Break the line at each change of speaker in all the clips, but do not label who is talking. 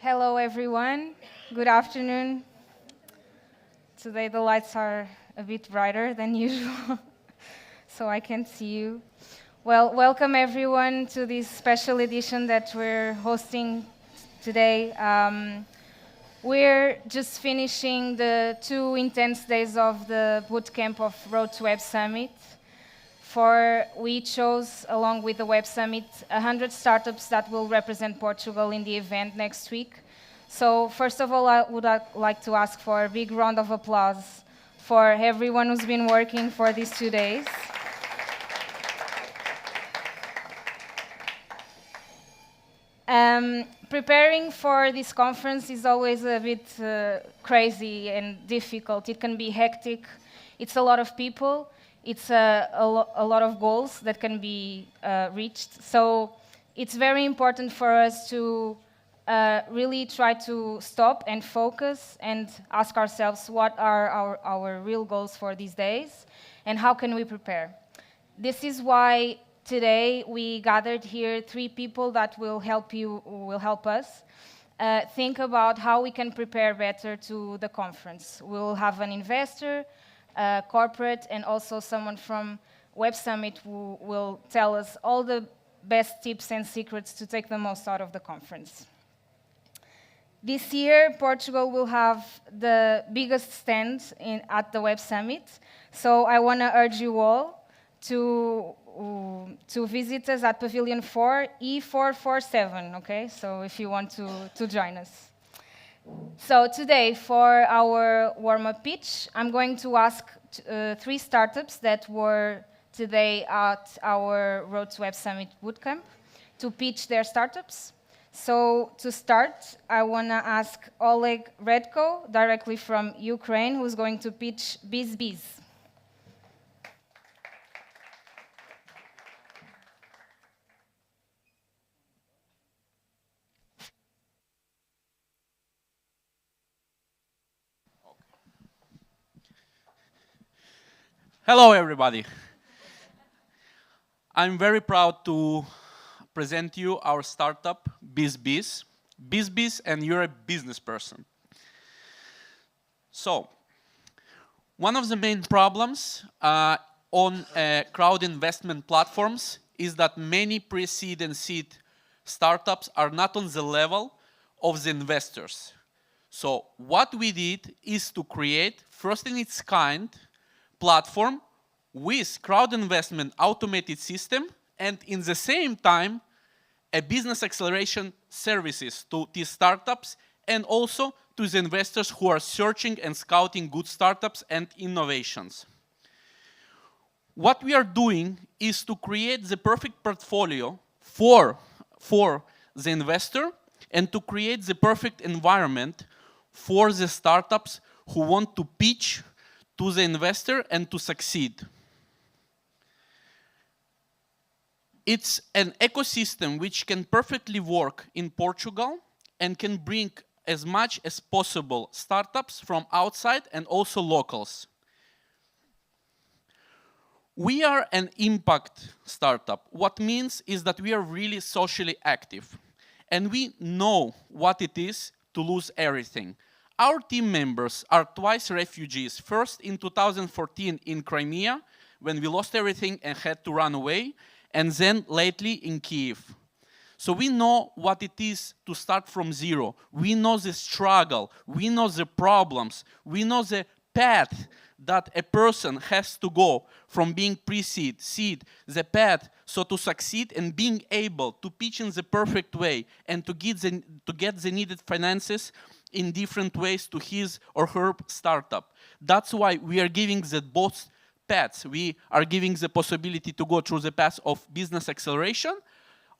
Hello, everyone. Good afternoon. Today the lights are a bit brighter than usual, so I can see you. Well, welcome everyone to this special edition that we're hosting today. We're just finishing the 2 intense days of the bootcamp of Road to Web Summit. We chose, along with the Web Summit, 100 startups that will represent Portugal in the event next week. So first of all, I would like to ask for a big round of applause for everyone who's been working for these 2 days. Preparing for this conference is always a bit crazy and difficult. It can be hectic. It's a lot of people. It's a lot of goals that can be reached. So it's very important for us to really try to stop and focus and ask ourselves what are our real goals for these days and how can we prepare. This is why today we gathered here 3 people that will help us think about how we can prepare better to the conference. We'll have an investor, corporate, and also someone from Web Summit who will tell us all the best tips and secrets to take the most out of the conference. This year, Portugal will have the biggest stand at the Web Summit, so I want to urge you all to visit us at Pavilion 4, E447, okay? So if you want to join us. So today, for our warm-up pitch, I'm going to ask 3 startups that were today at our Road to Web Summit bootcamp to pitch their startups. So to start, I want to ask Oleg Redko, directly from Ukraine, who's going to pitch BizBiz.
Hello, everybody. I'm very proud to present you our startup, BizBiz. BizBiz, and you're a business person. So, one of the main problems on crowd investment platforms is that many pre-seed and seed startups are not on the level of the investors. So, what we did is to create, first in its kind, platform with crowd investment automated system and in the same time a business acceleration services to these startups and also to the investors who are searching and scouting good startups and innovations. What we are doing is to create the perfect portfolio for the investor and to create the perfect environment for the startups who want to pitch to the investor and to succeed. It's an ecosystem which can perfectly work in Portugal and can bring as much as possible startups from outside and also locals. We are an impact startup. What means is that we are really socially active and we know what it is to lose everything. Our team members are twice refugees, first in 2014 in Crimea, when we lost everything and had to run away, and then lately in Kyiv. So we know what it is to start from zero. We know the struggle, we know the problems, we know the path that a person has to go from being pre-seed, seed, the path, so to succeed and being able to pitch in the perfect way and to get the needed finances in different ways to his or her startup. That's why we are giving the both paths. We are giving the possibility to go through the path of business acceleration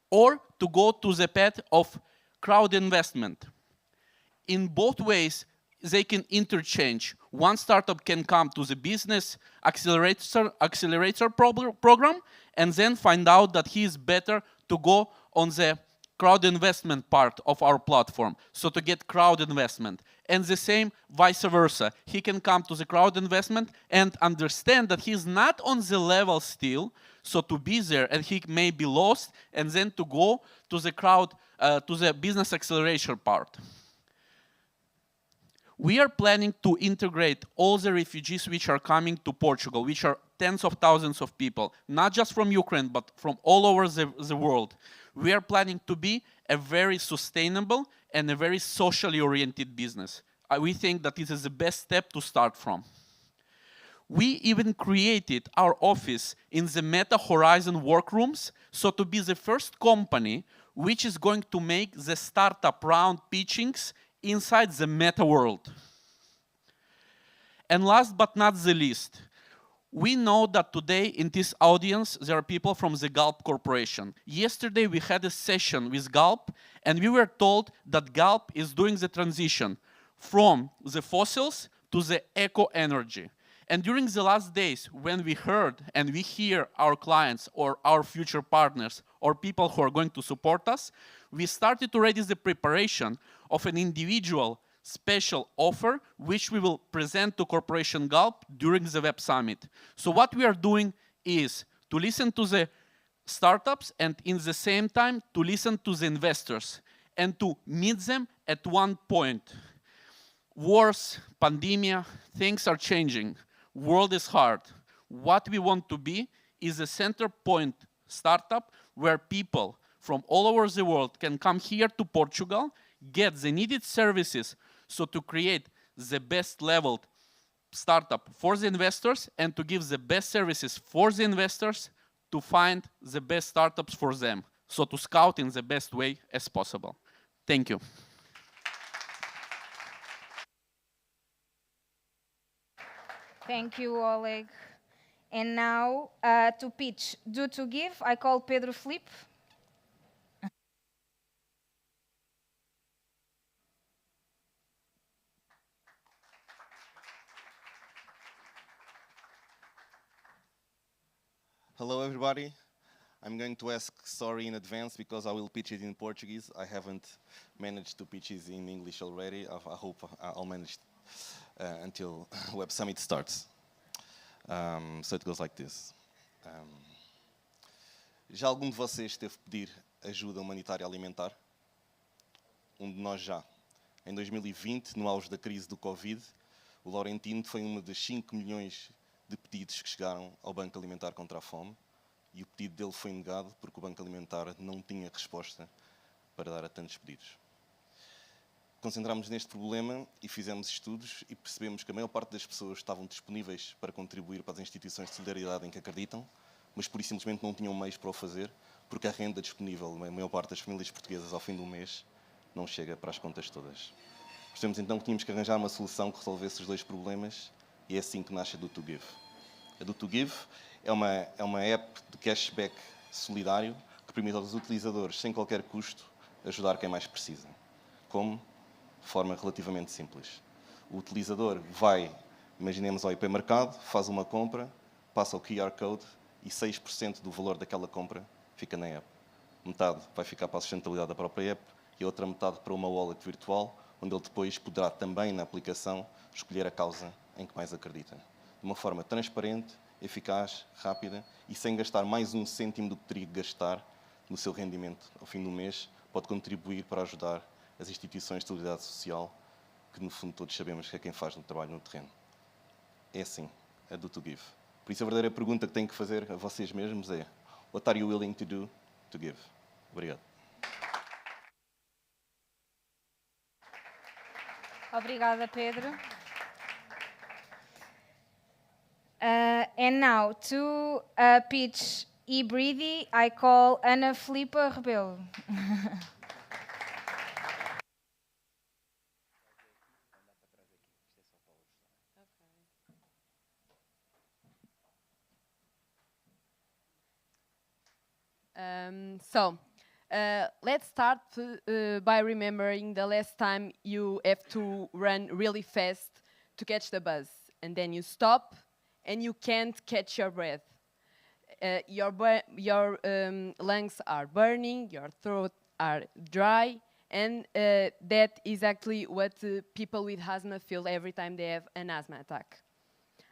or to go to the path of crowd investment. In both ways, they can interchange. One startup can come to the business accelerator program and then find out that he is better to go on the crowd investment part of our platform, so to get crowd investment. And the same vice versa. He can come to the crowd investment and understand that he's not on the level still, so to be there and he may be lost, and then to go to the crowd to the business acceleration part. We are planning to integrate all the refugees which are coming to Portugal, which are tens of thousands of people, not just from Ukraine, but from all over the world. We are planning to be a very sustainable and a very socially oriented business. We think that this is the best step to start from. We even created our office in the Meta Horizon workrooms, so to be the first company which is going to make the startup round pitchings inside the meta world. And last but not the least, we know that today in this audience there are people from the GALP Corporation. Yesterday we had a session with GALP and we were told that GALP is doing the transition from the fossils to the eco-energy. And during the last days, when we heard and we hear our clients or our future partners or people who are going to support us, we started already the preparation of an individual special offer which we will present to Corporation GALP during the Web Summit. So what we are doing is to listen to the startups and in the same time to listen to the investors and to meet them at one point. Wars, pandemia, things are changing. World is hard. What we want to be is a center point startup where people from all over the world can come here to Portugal, get the needed services, so to create the best leveled startup for the investors and to give the best services for the investors to find the best startups for them. So to scout in the best way as possible. Thank you.
Thank you, Oleg. And now, to pitch Do to Give, I call Pedro Felipe.
Hello, everybody. I'm going to ask sorry in advance because I will pitch it in Portuguese. I haven't managed to pitch it in English already. I hope I'll manage until Web Summit starts. So it goes like this. Já algum de vocês teve que pedir ajuda humanitária alimentar? De nós já. Em 2020, no auge da crise do Covid, o Laurentino foi uma das 5 milhões de pedidos que chegaram ao Banco Alimentar contra a Fome e o pedido dele foi negado porque o Banco Alimentar não tinha resposta para dar a tantos pedidos. Concentrámos neste problema e fizemos estudos e percebemos que a maior parte das pessoas estavam disponíveis para contribuir para as instituições de solidariedade em que acreditam, mas por isso simplesmente não tinham meios para o fazer porque a renda disponível, a maior parte das famílias portuguesas ao fim do mês, não chega para as contas todas. Percebemos então que tínhamos que arranjar uma solução que resolvesse os dois problemas e é assim que nasce a Do to Give. A Do to Give é uma app de cashback solidário que permite aos utilizadores, sem qualquer custo, ajudar quem mais precisa. Como? De forma relativamente simples. O utilizador vai, imaginemos ao hipermercado, faz uma compra, passa o QR Code e 6% do valor daquela compra fica na app. Metade vai ficar para a sustentabilidade da própria app e a outra metade para uma wallet virtual, onde ele depois poderá também, na aplicação, escolher a causa em que mais acredita. De uma forma transparente, eficaz, rápida e sem gastar mais um cêntimo do que teria que gastar no seu rendimento ao fim do mês, pode contribuir para ajudar as instituições de solidariedade social, que no fundo todos sabemos que é quem faz o trabalho no terreno. É assim, a Do to Give. Por isso a verdadeira pergunta que têm que fazer a vocês mesmos é: What are you willing to do to give? Obrigado.
Obrigada, Pedro. And now, to pitch e-breathy, I call Ana Filipa Rebelo.
Let's start by remembering the last time you have to run really fast to catch the bus, and then you stop and you can't catch your breath. Your lungs are burning, your throat are dry, and that is actually what people with asthma feel every time they have an asthma attack.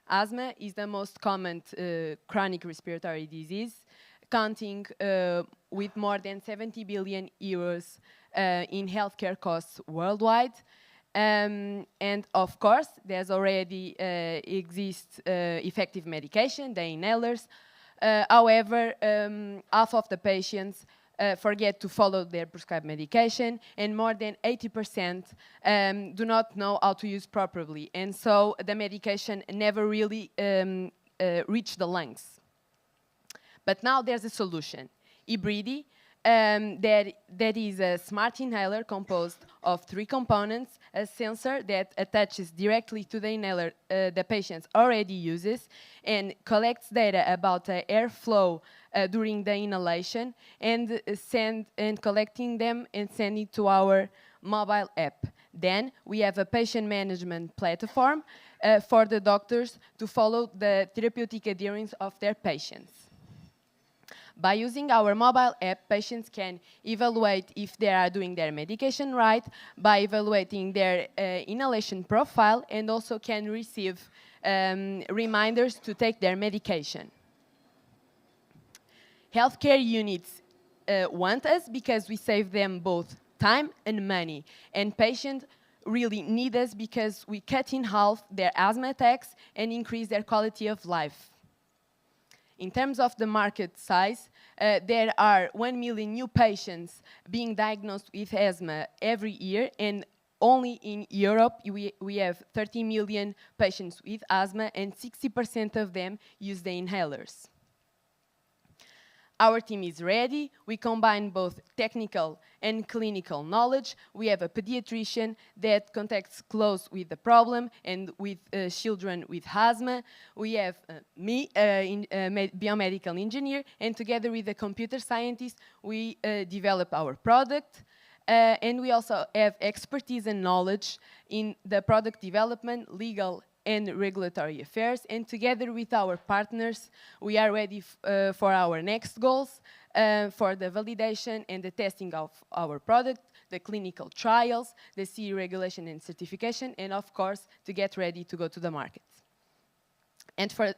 Asthma is the most common chronic respiratory disease, counting with more than 70 billion euros in healthcare costs worldwide. And of course, there's already exists effective medication, the inhalers. However, half of the patients forget to follow their prescribed medication, and more than 80% do not know how to use properly. And so the medication never really reach the lungs. But now there's a solution. Hybridi, that is a smart inhaler composed of 3 components: a sensor that attaches directly to the inhaler the patient already uses and collects data about the airflow during the inhalation, and collecting them and send it to our mobile app. Then we have a patient management platform for the doctors to follow the therapeutic adherence of their patients. By using our mobile app, patients can evaluate if they are doing their medication right, by evaluating their inhalation profile, and also can receive reminders to take their medication. Healthcare units want us because we save them both time and money, and patients really need us because we cut in half their asthma attacks and increase their quality of life. In terms of the market size, there are 1 million new patients being diagnosed with asthma every year, and only in Europe we have 30 million patients with asthma, and 60% of them use the inhalers. Our team is ready. We combine both technical and clinical knowledge. We have a pediatrician that contacts close with the problem and with children with asthma. We have me, biomedical engineer, and together with the computer scientist, we develop our product. And we also have expertise and knowledge in the product development, legal and regulatory affairs, and together with our partners, we are ready for our next goals, for the validation and the testing of our product, the clinical trials, the CE regulation and certification, and of course, to get ready to go to the market. And for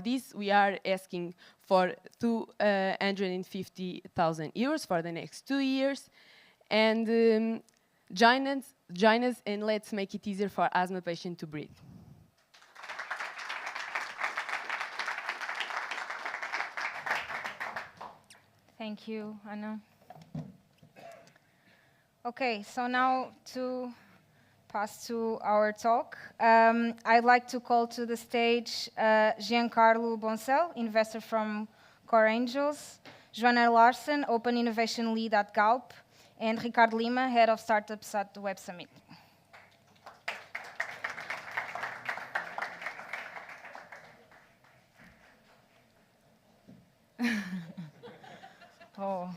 this, we are asking for 250,000 euros for the next 2 years, and join us, and let's make it easier for asthma patients to breathe.
Thank you, Anna. Okay, so now to pass to our talk, I'd like to call to the stage Giancarlo Bonsel, investor from Core Angels, Joana Larsen, Open Innovation Lead at GALP, and Ricardo Lima, Head of Startups at the Web Summit. Oh,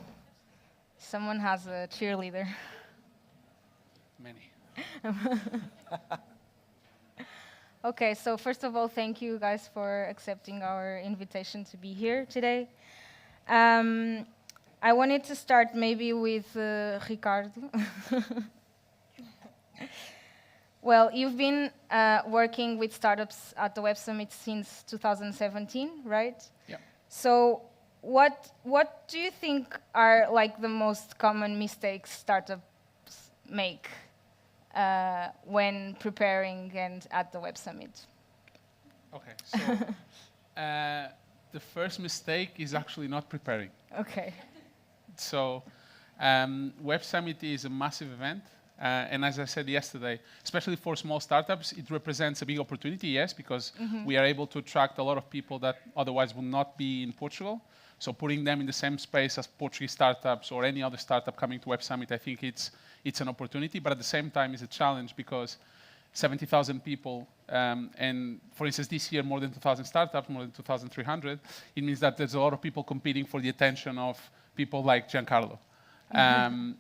someone has a cheerleader.
Many.
Okay, so first of all, thank you guys for accepting our invitation to be here today. I wanted to start maybe with Ricardo. Well, you've been working with startups at the Web Summit since 2017, right?
Yeah.
So what do you think are like the most common mistakes startups make when preparing and at the Web Summit?
Okay, so the first mistake is actually not preparing.
Okay.
So Web Summit is a massive event. And as I said yesterday, especially for small startups, it represents a big opportunity, yes, because we are able to attract a lot of people that otherwise would not be in Portugal. So putting them in the same space as Portuguese startups or any other startup coming to Web Summit, I think it's an opportunity, but at the same time it's a challenge because 70,000 people, and for instance this year more than 2,000 startups, more than 2,300, it means that there's a lot of people competing for the attention of people like Giancarlo.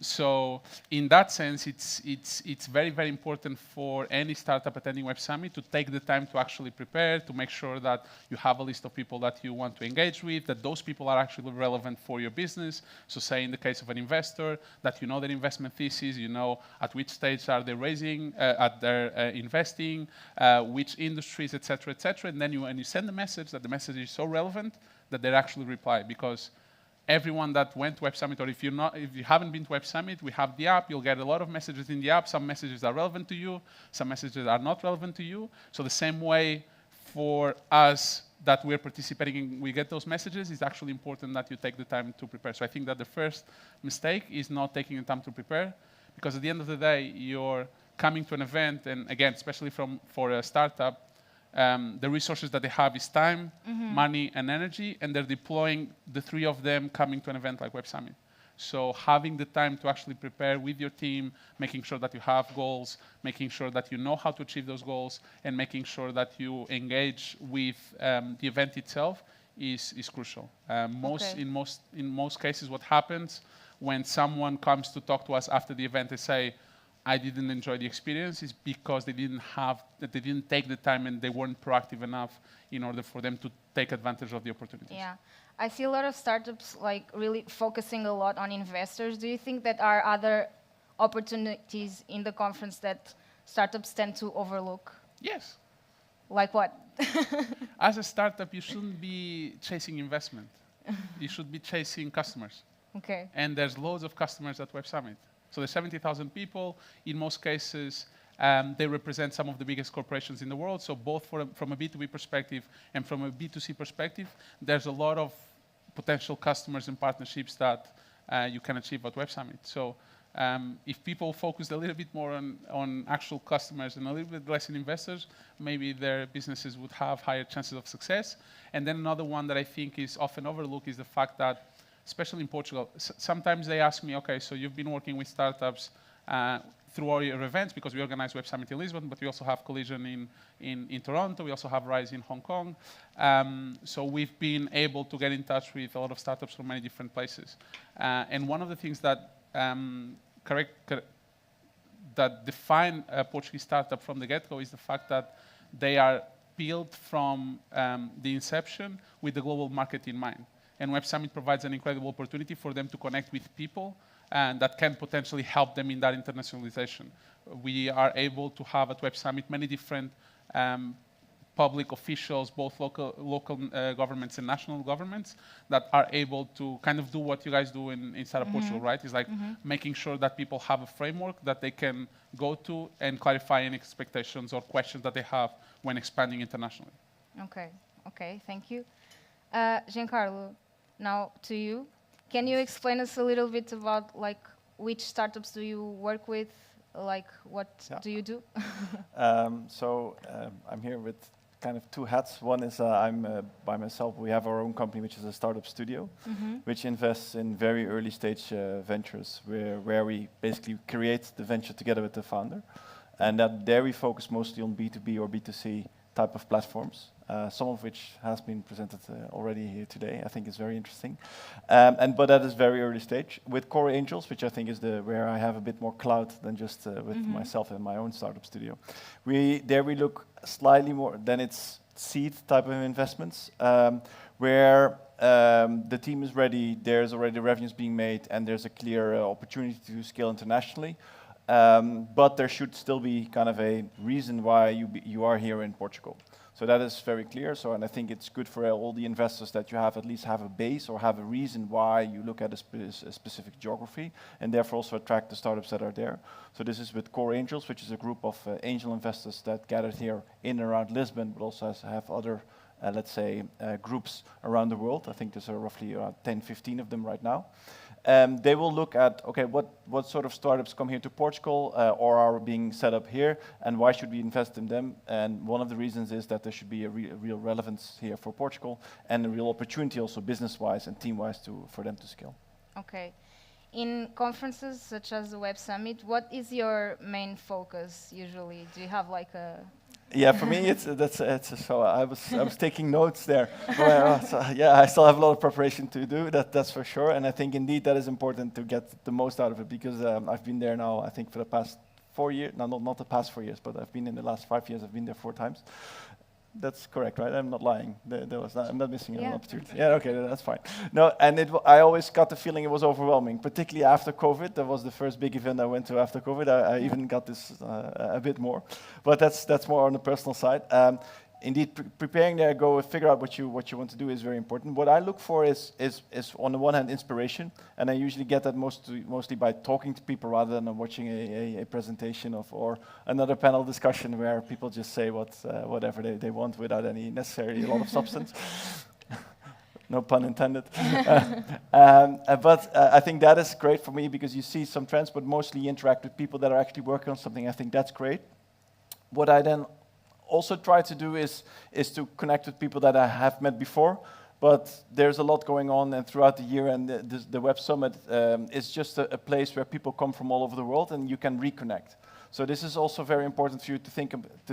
So in that sense, it's very, very important for any startup attending Web Summit to take the time to actually prepare, to make sure that you have a list of people that you want to engage with, that those people are actually relevant for your business. So say in the case of an investor, that you know their investment thesis, you know at which stage are they raising, at their investing, which industries, etc., etc. And then when you send the message, that the message is so relevant that they actually reply, because everyone that went to Web Summit, or if you haven't been to Web Summit, we have the app. You'll get a lot of messages in the app. Some messages are relevant to you. Some messages are not relevant to you. So the same way for us that we're participating in, we get those messages, it's actually important that you take the time to prepare. So I think that the first mistake is not taking the time to prepare, because at the end of the day, you're coming to an event, and again, especially for a startup, the resources that they have is time, money, and energy, and they're deploying the three of them coming to an event like Web Summit. So having the time to actually prepare with your team, making sure that you have goals, making sure that you know how to achieve those goals, and making sure that you engage with the event itself is crucial. In most cases, what happens when someone comes to talk to us after the event, they say, I didn't enjoy the experience, is because they didn't take the time and they weren't proactive enough in order for them to take advantage of the opportunities.
Yeah. I see a lot of startups like really focusing a lot on investors. Do you think that are other opportunities in the conference that startups tend to overlook?
Yes.
Like what?
As a startup, you shouldn't be chasing investment. You should be chasing customers.
Okay.
And there's loads of customers at Web Summit. So there's 70,000 people. In most cases, they represent some of the biggest corporations in the world. So both from a B2B perspective and from a B2C perspective, there's a lot of potential customers and partnerships that you can achieve at Web Summit. So if people focused a little bit more on actual customers and a little bit less in investors, maybe their businesses would have higher chances of success. And then another one that I think is often overlooked is the fact that, especially in Portugal, sometimes they ask me, okay, so you've been working with startups through all your events, because we organize Web Summit in Lisbon, but we also have Collision in Toronto. We also have Rise in Hong Kong. So we've been able to get in touch with a lot of startups from many different places. And one of the things that that define a Portuguese startup from the get-go is the fact that they are built from the inception with the global market in mind. And Web Summit provides an incredible opportunity for them to connect with people and that can potentially help them in that internationalization. We are able to have at Web Summit many different public officials, both local governments and national governments, that are able to kind of do what you guys do inside of Portugal, right? It's like making sure that people have a framework that they can go to and clarify any expectations or questions that they have when expanding internationally.
Okay, thank you. Giancarlo, now to you. Can you explain us a little bit about like which startups do you work with? Like what do you do?
I'm here with kind of two hats. One is I'm by myself. We have our own company, which is a startup studio, which invests in very early stage ventures, where we basically create the venture together with the founder. And there we focus mostly on B2B or B2C type of platforms, some of which has been presented already here today. I think it's very interesting. But that is very early stage. With Core Angels, which I think is where I have a bit more clout than just with myself and my own startup studio. We look slightly more than its seed type of investments, where the team is ready, there's already revenues being made, and there's a clear opportunity to scale internationally. But there should still be kind of a reason why you are here in Portugal. So that is very clear. And I think it's good for all the investors that you at least have a base or have a reason why you look at a specific geography, and therefore also attract the startups that are there. So this is with Core Angels, which is a group of angel investors that gathered here in and around Lisbon, but also have other, let's say, groups around the world. I think there's roughly 10, 15 of them right now. They will look at, okay, what sort of startups come here to Portugal or are being set up here, and why should we invest in them? And one of the reasons is that there should be a real relevance here for Portugal, and a real opportunity also business-wise and team-wise for them to scale.
Okay. In conferences such as the Web Summit, what is your main focus usually? Do you have like a...
Yeah, for me, so I was taking notes there. I still have a lot of preparation to do, that's for sure. And I think indeed that is important to get the most out of it, because I've been there now, I think for the past 4 years, no, not the past 4 years, but I've been in the last 5 years, I've been there 4 times. That's correct, right? I'm not lying. I'm not missing an opportunity. Yeah, okay, that's fine. No, and I always got the feeling it was overwhelming, particularly after COVID. That was the first big event I went to after COVID. I even got this a bit more, but that's more on the personal side. indeed, preparing there, go figure out what you want to do is very important. What I look for is on the one hand inspiration, and I usually get that mostly by talking to people rather than watching a presentation or another panel discussion where people just say whatever they want without any necessarily a lot of substance. No pun intended. But I think that is great for me because you see some trends, but mostly you interact with people that are actually working on something. I think that's great. What I then also try to do is to connect with people that I have met before, but there's a lot going on and throughout the year, and the Web Summit is just a place where people come from all over the world and you can reconnect. So this is also very important for you to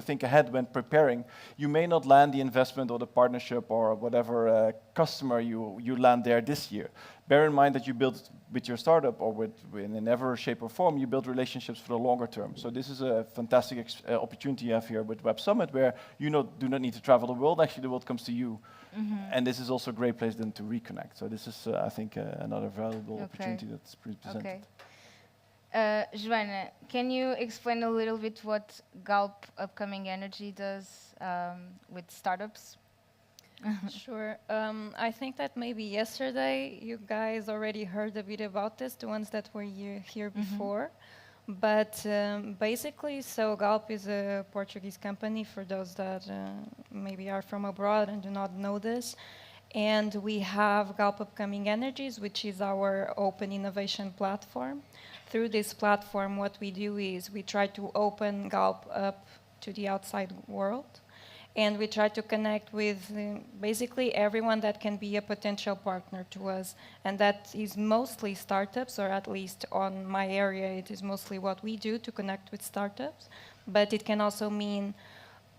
think ahead when preparing. You may not land the investment or the partnership or whatever customer you land there this year. Bear in mind that you build with your startup or in whatever shape or form, you build relationships for the longer term. So this is a fantastic opportunity you have here with Web Summit where you do not need to travel the world, actually the world comes to you. And this is also a great place then to reconnect. So this is, I think, another valuable opportunity that's presented.
Okay. Joana, can you explain a little bit what GALP Upcoming Energy does with startups?
Sure. I think that maybe yesterday you guys already heard a bit about this, the ones that were here before. But basically, so GALP is a Portuguese company for those that maybe are from abroad and do not know this. And we have GALP Upcoming Energies, which is our open innovation platform. Through this platform, what we do is we try to open GALP up to the outside world. And we try to connect with basically everyone that can be a potential partner to us. And that is mostly startups, or at least on my area, it is mostly what we do to connect with startups. But it can also mean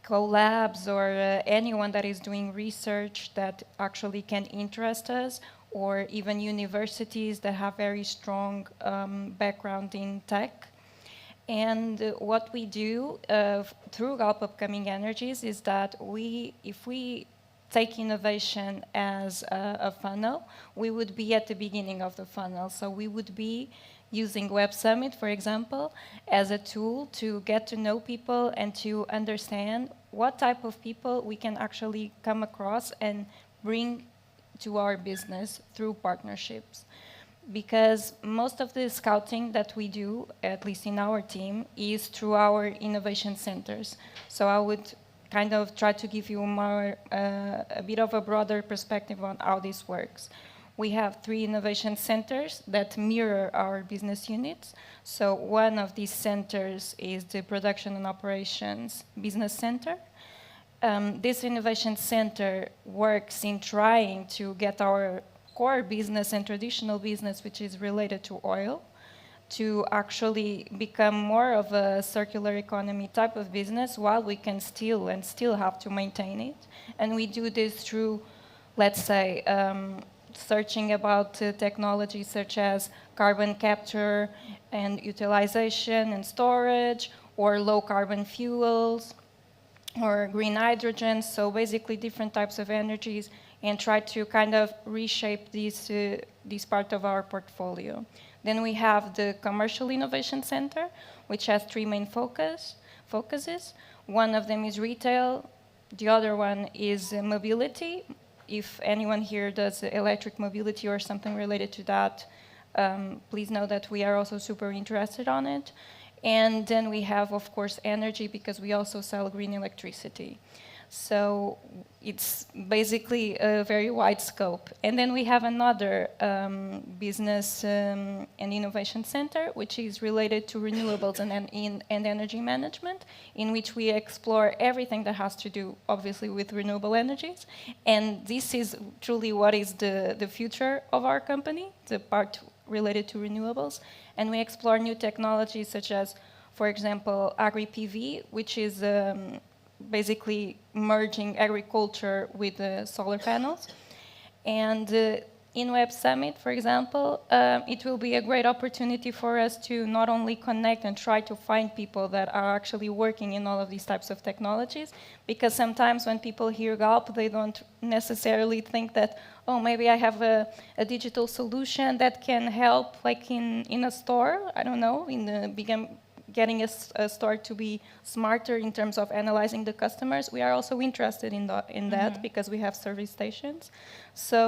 collabs or anyone that is doing research that actually can interest us, or even universities that have very strong background in tech. And what we do through GALP Upcoming Energies is that if we take innovation as a funnel, we would be at the beginning of the funnel. So we would be using Web Summit, for example, as a tool to get to know people and to understand what type of people we can actually come across and bring to our business through partnerships. Because most of the scouting that we do, at least in our team, is through our innovation centers. So I would kind of try to give you a bit of a broader perspective on how this works. We have 3 innovation centers that mirror our business units. So one of these centers is the Production and Operations Business Center. This innovation center works in trying to get our core business and traditional business, which is related to oil, to actually become more of a circular economy type of business while we can still have to maintain it. And we do this through, let's say, searching about technologies such as carbon capture and utilization and storage, or low carbon fuels, or green hydrogen, so basically different types of energies, and try to kind of reshape this part of our portfolio. Then we have the Commercial Innovation Center, which has 3 main focuses. One of them is retail, the other one is mobility. If anyone here does electric mobility or something related to that, please know that we are also super interested on it. And then we have, of course, energy, because we also sell green electricity. So it's basically a very wide scope. And then we have another business and innovation center, which is related to renewables and energy management, in which we explore everything that has to do, obviously, with renewable energies. And this is truly what is the future of our company, the part related to renewables. And we explore new technologies such as, for example, agri-PV, which is basically merging agriculture with solar panels. And in Web Summit, for example, it will be a great opportunity for us to not only connect and try to find people that are actually working in all of these types of technologies, because sometimes when people hear GALP, they don't necessarily think that, oh, maybe I have a digital solution that can help, like in a store, I don't know, in the getting a store to be smarter in terms of analyzing the customers. We are also interested in that because we have service stations. So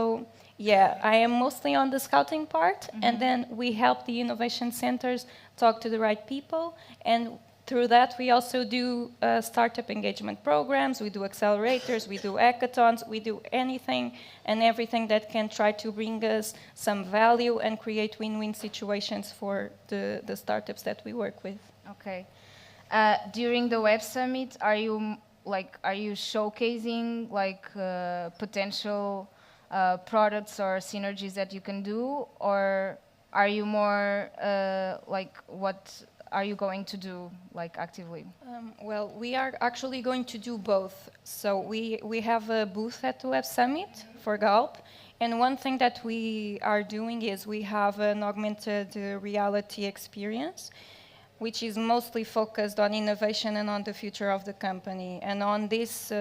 yeah, I am mostly on the scouting part, and then we help the innovation centers talk to the right people, and through that we also do startup engagement programs, we do accelerators, we do hackathons, we do anything and everything that can try to bring us some value and create win-win situations for the startups that we work with.
Okay. During the Web Summit, are you showcasing potential products or synergies that you can do, or are you more what are you going to do actively?
Well, we are actually going to do both. So we have a booth at the Web Summit for GALP, and one thing that we are doing is we have an augmented reality experience, which is mostly focused on innovation and on the future of the company. And on this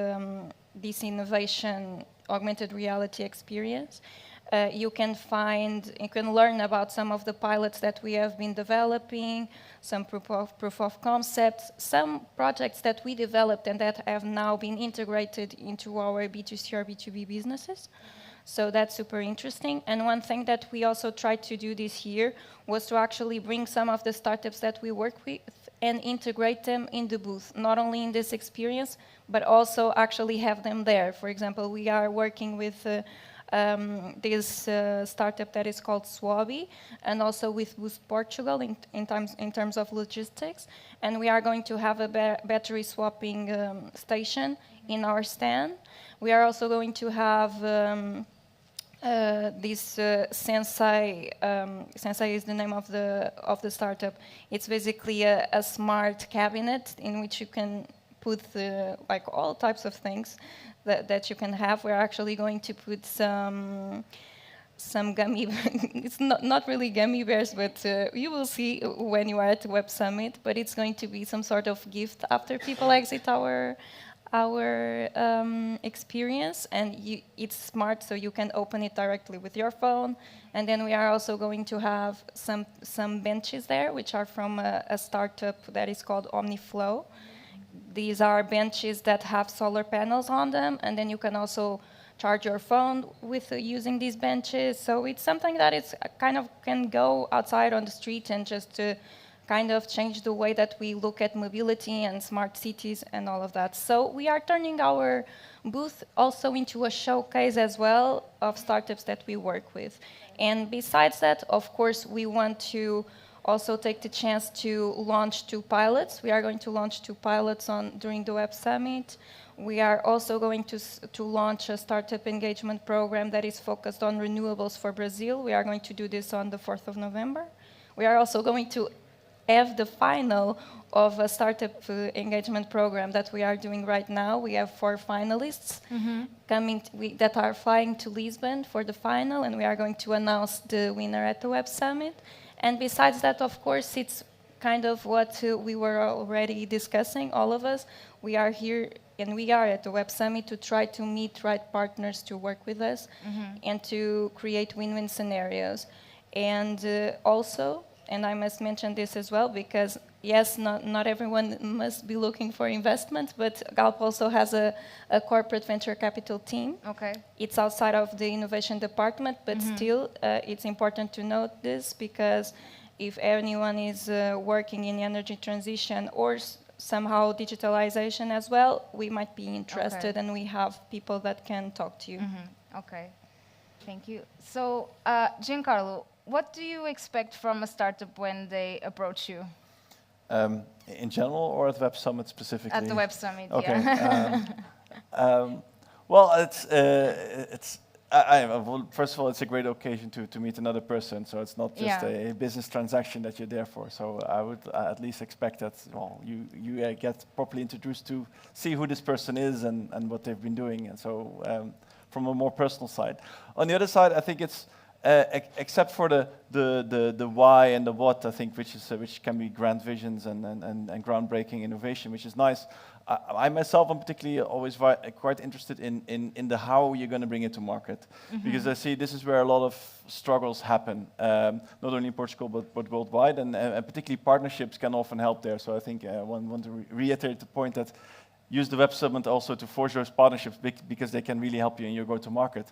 innovation augmented reality experience, you can learn about some of the pilots that we have been developing, some proof of concepts, some projects that we developed and that have now been integrated into our B2C or B2B businesses. So that's super interesting. And one thing that we also tried to do this year was to actually bring some of the startups that we work with and integrate them in the booth, not only in this experience, but also actually have them there. For example, we are working with this startup that is called Swabi, and also with Boost Portugal in terms of logistics. And we are going to have a battery swapping station in our stand. We are also going to have this Sensei. Sensei is the name of the startup. It's basically a smart cabinet in which you can put all types of things that you can have. We're actually going to put some gummy. It's not really gummy bears, but you will see when you are at the Web Summit. But it's going to be some sort of gift after people exit our experience, and it's smart, so you can open it directly with your phone. And then we are also going to have some benches there, which are from a startup that is called OmniFlow. These are benches that have solar panels on them, and then you can also charge your phone with using these benches. So it's something that is kind of can go outside on the street and just kind of change the way that we look at mobility and smart cities and all of that. So we are turning our booth also into a showcase as well of startups that we work with. And besides that, of course, we want to also take the chance to launch 2 pilots. We are going to launch 2 pilots during the Web Summit. We are also going to launch a startup engagement program that is focused on renewables for Brazil. We are going to do this on the 4th of November. We are also going to have the final of a startup engagement program that we are doing right now. We have 4 finalists coming that are flying to Lisbon for the final, and we are going to announce the winner at the Web Summit. And besides that, of course, it's kind of what we were already discussing, all of us. We are here and we are at the Web Summit to try to meet right partners to work with us and to create win-win scenarios. And also, and I must mention this as well, because yes, not everyone must be looking for investment, but GALP also has a corporate venture capital team.
Okay.
It's outside of the innovation department, but still it's important to note this, because if anyone is working in energy transition or somehow digitalization as well, we might be interested, and we have people that can talk to you.
Okay, thank you. So, Giancarlo, what do you expect from a startup when they approach you?
In general, or at Web Summit specifically?
At the Web Summit,
okay.
Yeah.
Well, well, first of all, it's a great occasion to meet another person, so it's not just a business transaction that you're there for. So I would at least expect that you get properly introduced to see who this person is and what they've been doing, and so from a more personal side. On the other side, I think it's except for the why and the what, I think, which can be grand visions and groundbreaking innovation, which is nice. I myself am particularly always quite interested in the how you're going to bring it to market, because I see this is where a lot of struggles happen, not only in Portugal but worldwide, and particularly partnerships can often help there. So I think I want to reiterate the point that use the Web Summit also to forge those partnerships because they can really help you in your go-to-market.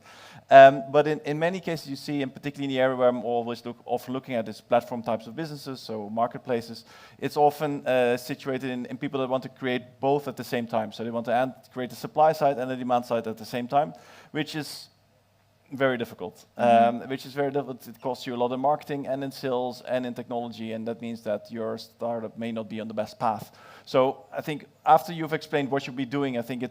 But in many cases you see, and particularly in the area where I'm always often looking at is platform types of businesses, so marketplaces, it's often situated in people that want to create both at the same time. So they want to create the supply side and the demand side at the same time, which is very difficult. It costs you a lot in marketing and in sales and in technology, and that means that your startup may not be on the best path. So I think after you've explained what you'll be doing, I think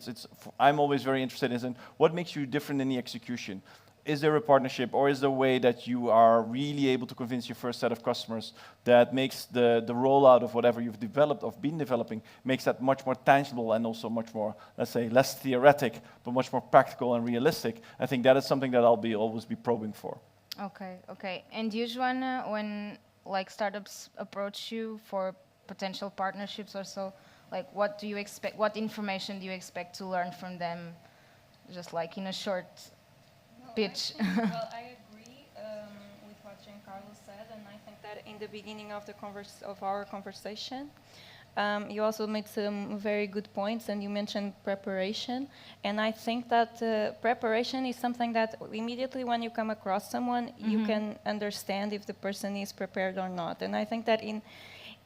I'm always very interested in what makes you different in the execution. Is there a partnership, or is there a way that you are really able to convince your first set of customers that makes the rollout of whatever you've developed, or been developing, makes that much more tangible and also much more, let's say, less theoretic, but much more practical and realistic? I think that is something that I'll always be probing for.
Okay. And you, Joana, when like startups approach you for potential partnerships or so, like what do you expect? What information do you expect to learn from them? Just like in a short pitch.
Well, I agree with what Giancarlo said, and I think that in the beginning of our conversation, you also made some very good points, and you mentioned preparation. And I think that preparation is something that immediately when you come across someone, you can understand if the person is prepared or not. And I think that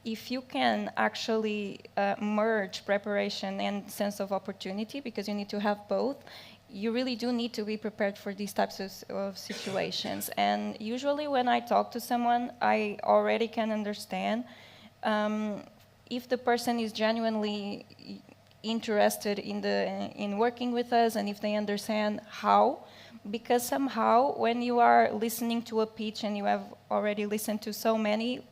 if you can actually merge preparation and sense of opportunity, because you need to have both, you really do need to be prepared for these types of situations. And usually when I talk to someone, I already can understand if the person is genuinely interested in working with us, and if they understand how. Because somehow when you are listening to a pitch and you have already listened to so many,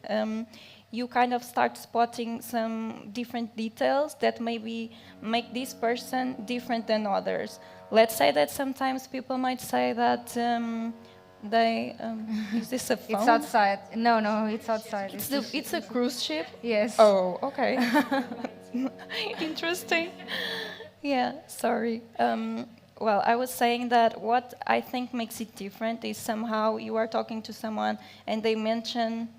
you kind of start spotting some different details that maybe make this person different than others. Let's say that sometimes people might say that is this a phone?
It's outside. No, it's outside.
It's a cruise ship?
Yes.
Oh, okay. Interesting. Yeah, sorry. Well, I was saying that what I think makes it different is somehow you are talking to someone and they mention,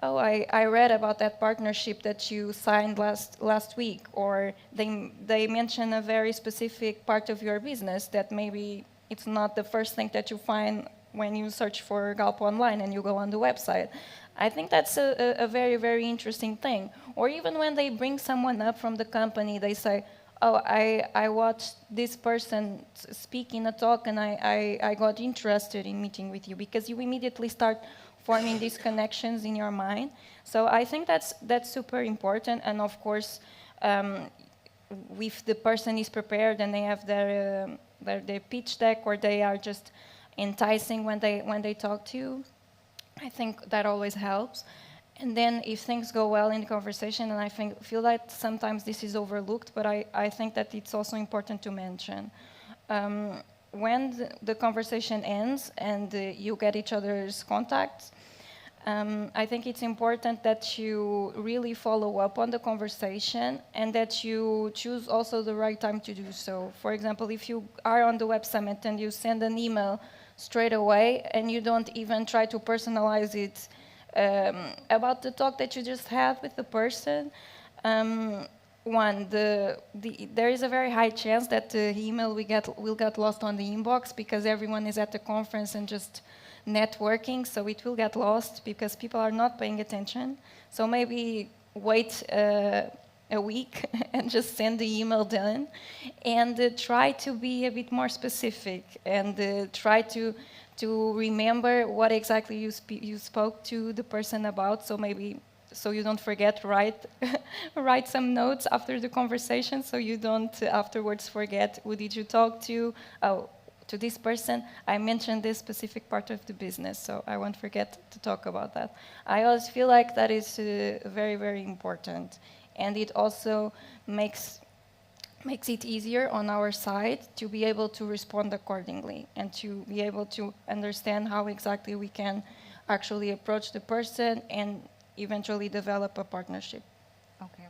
oh, I read about that partnership that you signed last week, or they mention a very specific part of your business that maybe it's not the first thing that you find when you search for GALP online and you go on the website. I think that's a very, very interesting thing. Or even when they bring someone up from the company, they say, oh, I watched this person speak in a talk and I got interested in meeting with you, because you immediately start forming these connections in your mind. So I think that's super important. And of course, if the person is prepared and they have their pitch deck, or they are just enticing when they talk to you, I think that always helps. And then if things go well in the conversation, and I feel that sometimes this is overlooked, but I think that it's also important to mention. When the conversation ends and you get each other's contacts, I think it's important that you really follow up on the conversation and that you choose also the right time to do so. For example, if you are on the Web Summit and you send an email straight away and you don't even try to personalize it about the talk that you just had with the person, there is a very high chance that the email will get lost on the inbox, because everyone is at the conference and just networking, so it will get lost because people are not paying attention. So maybe wait a week and just send the email then, and try to be a bit more specific, and try to remember what exactly you spoke to the person about. So maybe, so you don't forget, write some notes after the conversation, so you don't afterwards forget, who did you talk to? Oh, to this person, I mentioned this specific part of the business, so I won't forget to talk about that. I always feel like that is very, very important. And it also makes makes it easier on our side to be able to respond accordingly and to be able to understand how exactly we can actually approach the person and eventually develop a partnership.
Okay.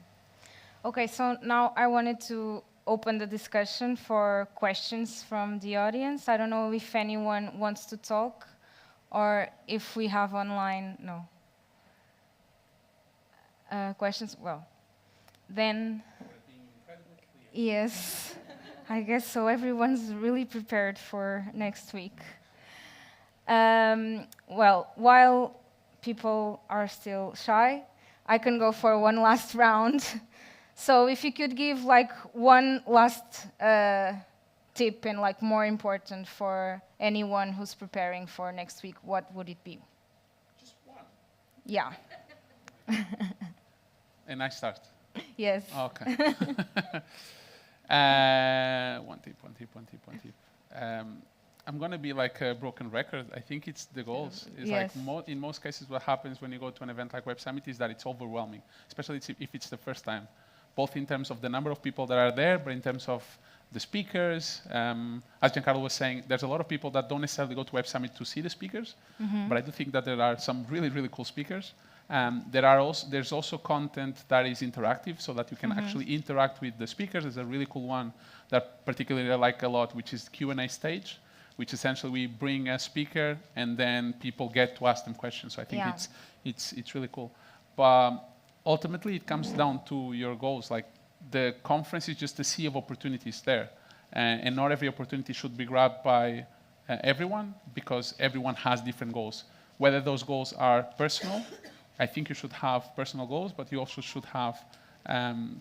Okay, so now I wanted to open the discussion for questions from the audience. I don't know if anyone wants to talk or if we have online, no. Questions? Well, then, yes, I guess so. Everyone's really prepared for next week. Well, while people are still shy, I can go for one last round. So if you could give like one last tip and like more important for anyone who's preparing for next week, what would it be?
Just one.
Yeah.
And I start.
Yes.
Okay. One tip. I'm going to be like a broken record. I think it's the goals. It's
Yes.
like in most cases what happens when you go to an event like Web Summit is that it's overwhelming, especially if it's the first time, both in terms of the number of people that are there, but in terms of the speakers. As Giancarlo was saying, there's a lot of people that don't necessarily go to Web Summit to see the speakers, but I do think that there are some really, really cool speakers. There's also content that is interactive, so that you can actually interact with the speakers. There's a really cool one that particularly I like a lot, which is Q&A stage, which essentially we bring a speaker and then people get to ask them questions. So I think it's really cool. But ultimately, it comes down to your goals. Like the conference is just a sea of opportunities there, and not every opportunity should be grabbed by everyone, because everyone has different goals. Whether those goals are personal, I think you should have personal goals, but you also should have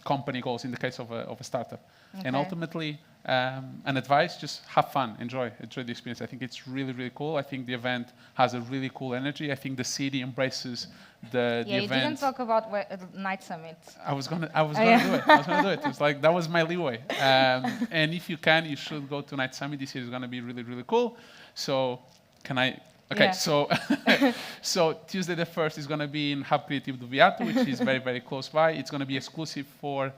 company goals in the case of a startup.
Okay.
And ultimately, an advice, just have fun, enjoy the experience. I think it's really, really cool. I think the event has a really cool energy. I think the city embraces the
Yeah, you
event.
didn't talk about Night Summit.
I was gonna do it. It's like, that was my leeway. And if you can, you should go to Night Summit. This year is gonna be really, really cool. So, can I? Okay,
Yeah.
so so Tuesday the 1st is going to be in Hub Creative do Beato, which is very, very close by. It's going to be exclusive for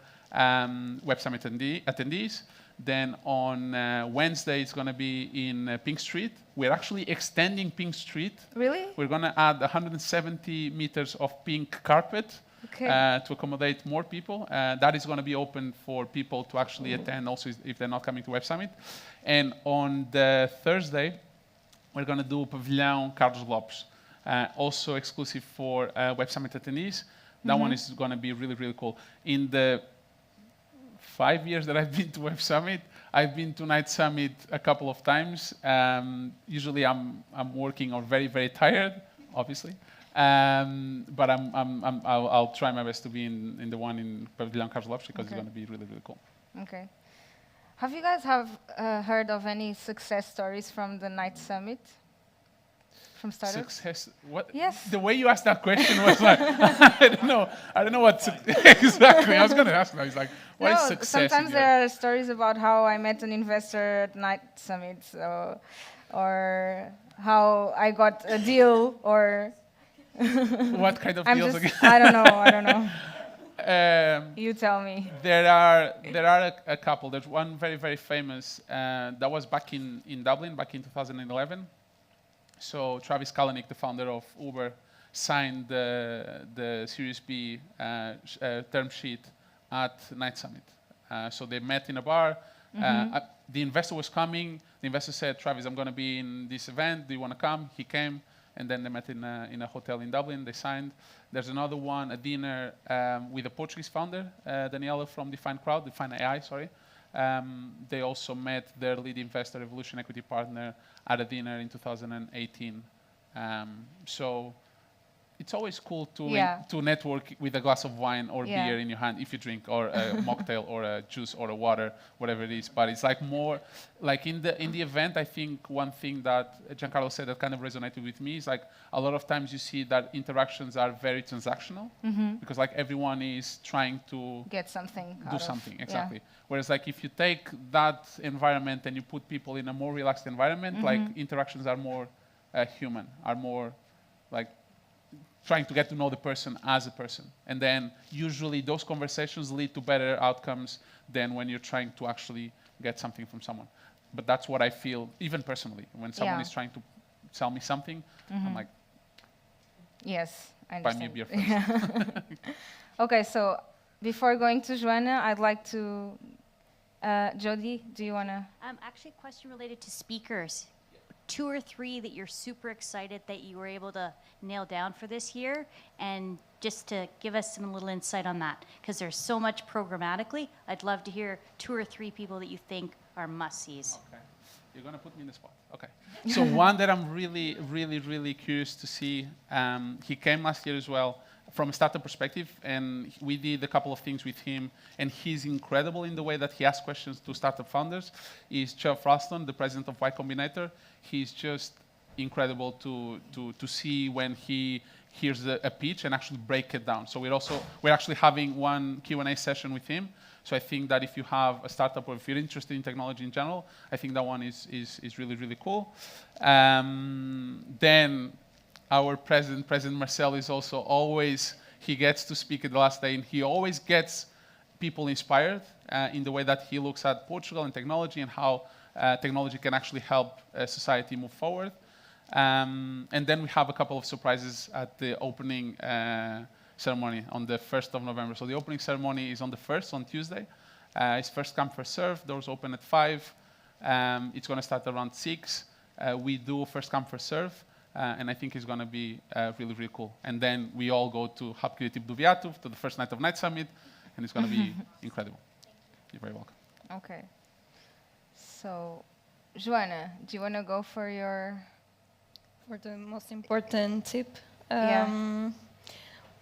Web Summit attendees. Then on Wednesday, it's going to be in Pink Street. We're actually extending Pink Street.
Really?
We're going to add 170 meters of pink carpet to accommodate more people. That is going to be open for people to actually attend also if they're not coming to Web Summit. And on the Thursday, we're going to do Pavilion Carlos Lopes, also exclusive for Web Summit attendees. That one is going to be really, really cool. In the 5 years that I've been to Web Summit, I've been to Night Summit a couple of times. Usually I'm working or very, very tired, obviously. But I'll try my best to be in the one in Pavilion Carlos Lopes, because it's going to be really, really cool.
Okay. Have you guys heard of any success stories from the Night Summit? From startups?
Success? What?
Yes.
The way you asked that question was like, I don't know what exactly. I was going to ask now. It's like, what is success?
Sometimes there are stories about how I met an investor at Night Summit, or how I got a deal, or
what kind of deals again?
I don't know. You tell me.
There are a couple. There's one very, very famous that was back in Dublin, back in 2011. So Travis Kalanick, the founder of Uber, signed the Series B term sheet at Night Summit. So they met in a bar. The investor was coming. The investor said, "Travis, I'm going to be in this event. Do you want to come?" He came. And then they met in a hotel in Dublin. They signed. There's another one, a dinner with a Portuguese founder, Daniela from Define AI, sorry. They also met their lead investor, Evolution Equity Partner, at a dinner in 2018. So it's always cool to network with a glass of wine or beer in your hand, if you drink, or a mocktail or a juice or a water, whatever it is. But it's like more like in the event. I think one thing that Giancarlo said that kind of resonated with me is like a lot of times you see that interactions are very transactional, because like everyone is trying to
get something,
do something exactly. Whereas like if you take that environment and you put people in a more relaxed environment, like interactions are more human, are more like trying to get to know the person as a person. And then usually those conversations lead to better outcomes than when you're trying to actually get something from someone. But that's what I feel, even personally. When someone is trying to sell me something, I'm like,
yes, I
buy me a
understand.
beer first.
Okay, so before going to Joana, I'd like to, Jody, do you want to?
Actually, a question related to speakers. 2 or 3 that you're super excited that you were able to nail down for this year, and just to give us some little insight on that, because there's so much programmatically. I'd love to hear 2 or 3 people that you think are must-sees.
Okay. You're going to put me in the spot. Okay. So one that I'm really, really, really curious to see, he came last year as well from a startup perspective, and we did a couple of things with him, and he's incredible in the way that he asks questions to startup founders, is Chuck Froston, the president of Y Combinator. He's just incredible to see when he hears a pitch and actually break it down. So we're actually having one Q&A session with him. So I think that if you have a startup or if you're interested in technology in general, I think that one is really, really cool. Then our president, President Marcel, is also always, he gets to speak at the last day, and he always gets people inspired in the way that he looks at Portugal and technology and how technology can actually help society move forward. And then we have a couple of surprises at the opening ceremony on the 1st of November. So the opening ceremony is on the 1st, on Tuesday. It's first come, first serve. Doors open at 5. It's going to start around 6. We do first come, first serve. And I think it's going to be really, really cool. And then we all go to Hub Creative do Viato, to the first night of Night Summit, and it's going to be incredible. You're very welcome.
Okay. So, Joana, do you want to go for your...
For the most important tip?
Yeah.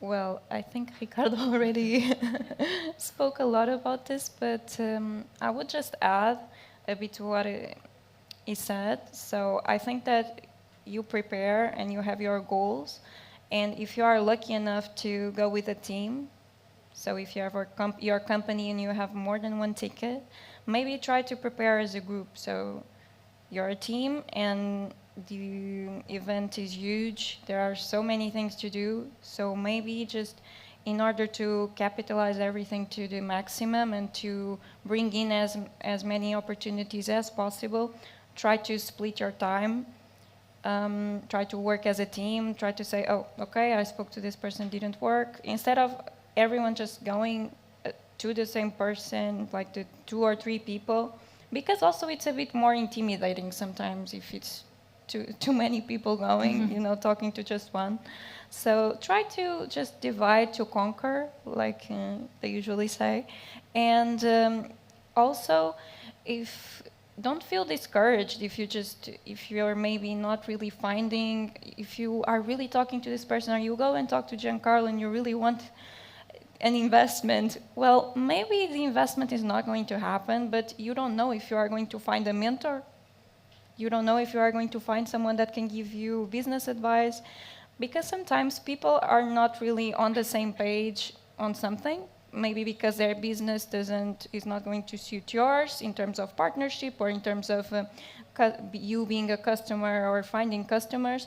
Well, I think Ricardo already spoke a lot about this, but I would just add a bit to what he said. So I think that you prepare and you have your goals, and if you are lucky enough to go with a team, so if you have your company and you have more than one ticket, maybe try to prepare as a group. So you're a team and the event is huge. There are so many things to do. So maybe just in order to capitalize everything to the maximum and to bring in as many opportunities as possible, try to split your time. Try to work as a team, try to say, oh, okay, I spoke to this person, didn't work. Instead of everyone just going to the same person, like the 2 or 3 people, because also it's a bit more intimidating sometimes if it's too many people going, you know, talking to just one. So try to just divide to conquer, like they usually say. And also, don't feel discouraged if you're maybe not really finding, if you are really talking to this person, or you go and talk to Giancarlo and you really want an investment, well, maybe the investment is not going to happen, but you don't know if you are going to find a mentor. You don't know if you are going to find someone that can give you business advice, because sometimes people are not really on the same page on something. Maybe because their business is not going to suit yours in terms of partnership or in terms of you being a customer or finding customers.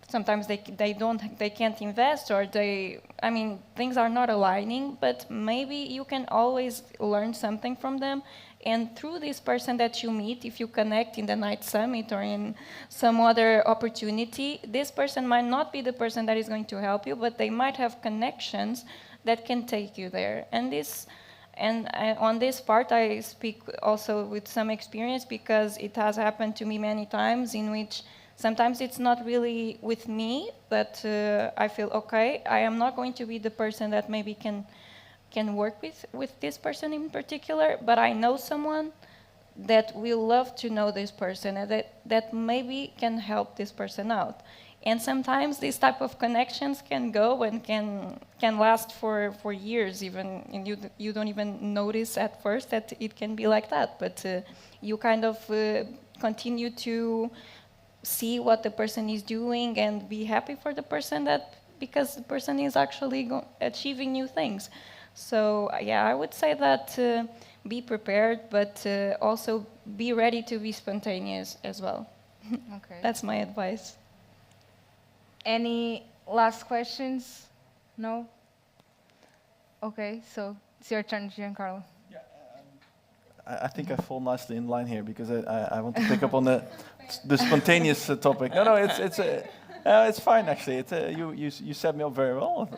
Sometimes they can't invest, or things are not aligning, but maybe you can always learn something from them. And through this person that you meet, if you connect in the Night Summit or in some other opportunity, this person might not be the person that is going to help you, but they might have connections that can take you there. And on this part, I speak also with some experience, because it has happened to me many times, in which sometimes it's not really with me, but I feel, okay, I am not going to be the person that maybe can work with this person in particular, but I know someone that will love to know this person and that maybe can help this person out. And sometimes these type of connections can go and can last for years even, and you don't even notice at first that it can be like that. But you kind of continue to see what the person is doing and be happy for the person, because the person is actually achieving new things. So yeah, I would say that be prepared, but also be ready to be spontaneous as well.
Okay.
That's my advice.
Any last questions? No? Okay, so it's your turn, Giancarlo.
I think I fall nicely in line here because I want to pick up on the spontaneous topic. No, it's fine actually. You set me up very well.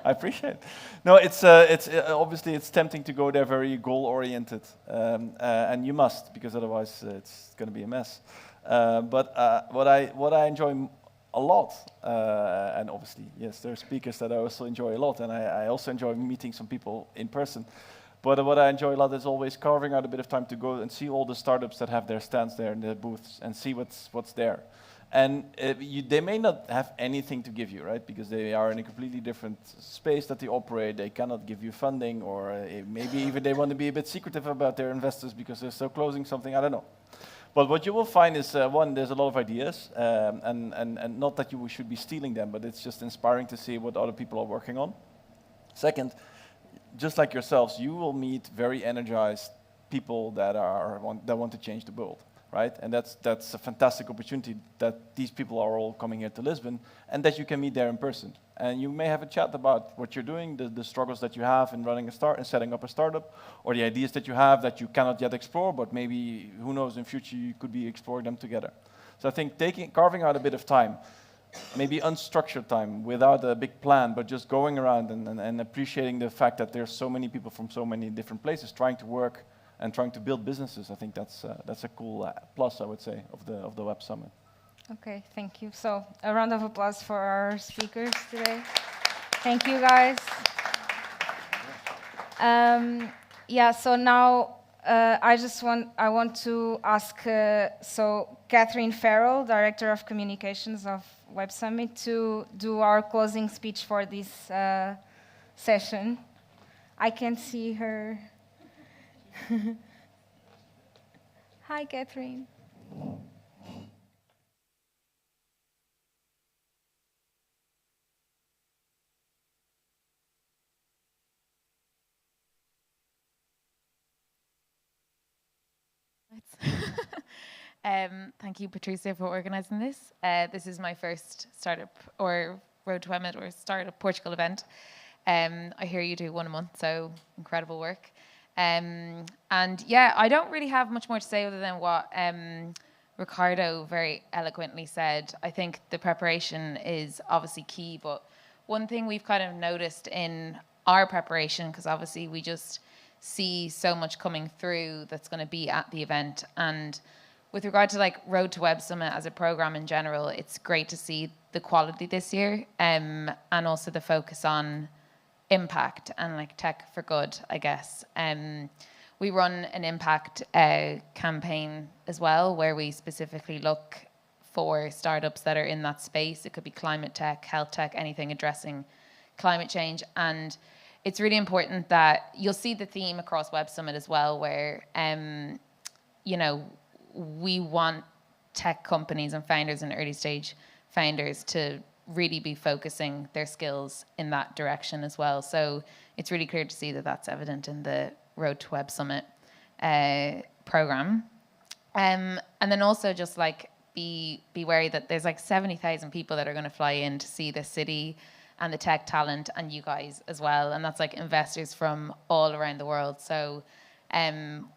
I appreciate it. No, it's obviously it's tempting to go there very goal oriented, and you must, because otherwise it's going to be a mess. But what I enjoy a lot, and obviously yes, there are speakers that I also enjoy a lot, and I also enjoy meeting some people in person. But what I enjoy a lot is always carving out a bit of time to go and see all the startups that have their stands there in the booths and see what's there. And they may not have anything to give you, right? Because they are in a completely different space that they operate. They cannot give you funding, or maybe even they want to be a bit secretive about their investors because they're still closing something. I don't know. But what you will find is, one, there's a lot of ideas, and not that you should be stealing them, but it's just inspiring to see what other people are working on. Second, just like yourselves, you will meet very energized people that want to change the world, right? And that's a fantastic opportunity that these people are all coming here to Lisbon, and that you can meet there in person. And you may have a chat about what you're doing, the struggles that you have in running and setting up a startup, or the ideas that you have that you cannot yet explore, but maybe, who knows, in future you could be exploring them together. So I think carving out a bit of time, maybe unstructured time, without a big plan, but just going around and appreciating the fact that there's so many people from so many different places trying to work and trying to build businesses. I think that's a cool plus, I would say, of the Web Summit.
Okay, thank you. So a round of applause for our speakers today. Thank you, guys. So now I want to ask Catherine Farrell, Director of Communications of Web Summit, to do our closing speech for this session. I can see her. Hi, Catherine.
Thank you, Patricia, for organising this. This is my first startup or Road to Websummit or Startup Portugal event. I hear you do one a month, so incredible work. And yeah, I don't really have much more to say other than what Ricardo very eloquently said. I think the preparation is obviously key, but one thing we've kind of noticed in our preparation, because obviously we just see so much coming through that's going to be at the event. And with regard to like Road to Web Summit as a program in general, it's great to see the quality this year, and also the focus on impact and like tech for good, I guess. We run an impact campaign as well, where we specifically look for startups that are in that space. It could be climate tech, health tech, anything addressing climate change. And it's really important that you'll see the theme across Web Summit as well, where, we want tech companies and founders and early stage founders to really be focusing their skills in that direction as well. So it's really clear to see that that's evident in the Road to Web Summit program. And then also just like be wary that there's like 70,000 people that are going to fly in to see the city and the tech talent and you guys as well. And that's like investors from all around the world. So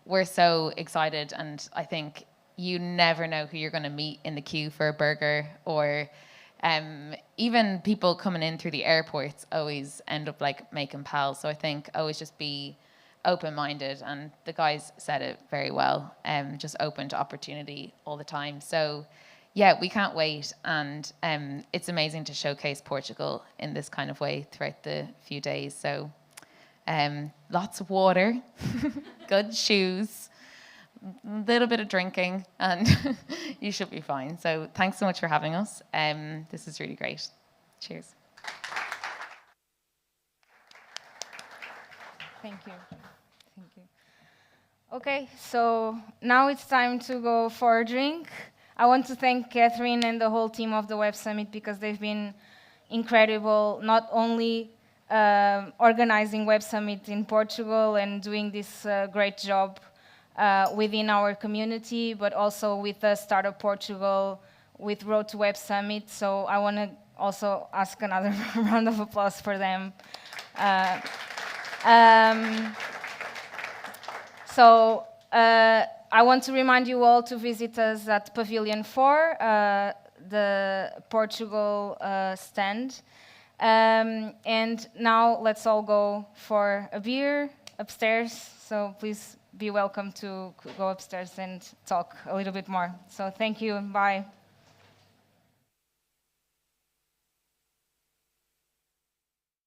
we're so excited, and I think you never know who you're going to meet in the queue for a burger, or even people coming in through the airports always end up like making pals. So I think always just be open-minded, and the guys said it very well, just open to opportunity all the time. So yeah, we can't wait, and it's amazing to showcase Portugal in this kind of way throughout the few days. So lots of water, good shoes, a little bit of drinking, and you should be fine. So thanks so much for having us. This is really great. Cheers.
Thank you. Thank you. Okay, so now it's time to go for a drink. I want to thank Catherine and the whole team of the Web Summit, because they've been incredible, not only organizing Web Summit in Portugal and doing this great job within our community, but also with Startup Portugal, with Road to Web Summit. So I want to also ask another round of applause for them. I want to remind you all to visit us at Pavilion 4, the Portugal stand. And now let's all go for a beer upstairs. So please be welcome to go upstairs and talk a little bit more. So thank you and bye.